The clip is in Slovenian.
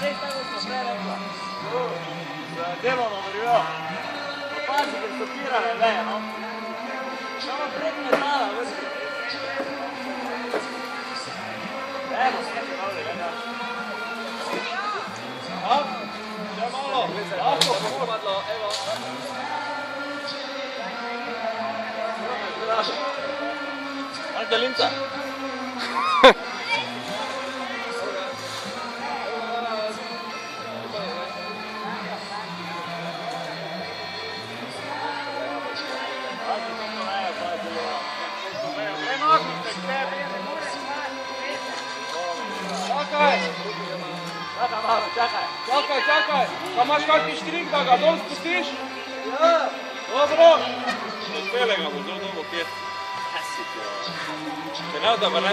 reći tako smo sve rekla. Delovno vrjo. Pazi kad stopirane veje, no? Samo prek metala, vrši. Evo, snimati malo da gledaš. Hop, še malo. Lahko, pomadlo, evo. Maš daljinca? Čakaj! Čakaj! Pa imaš kakšni štrik, da ga dol spustiš? Ja! Dobro! Odpele ga bo zelo dolgo kjer. Če ne, da vrne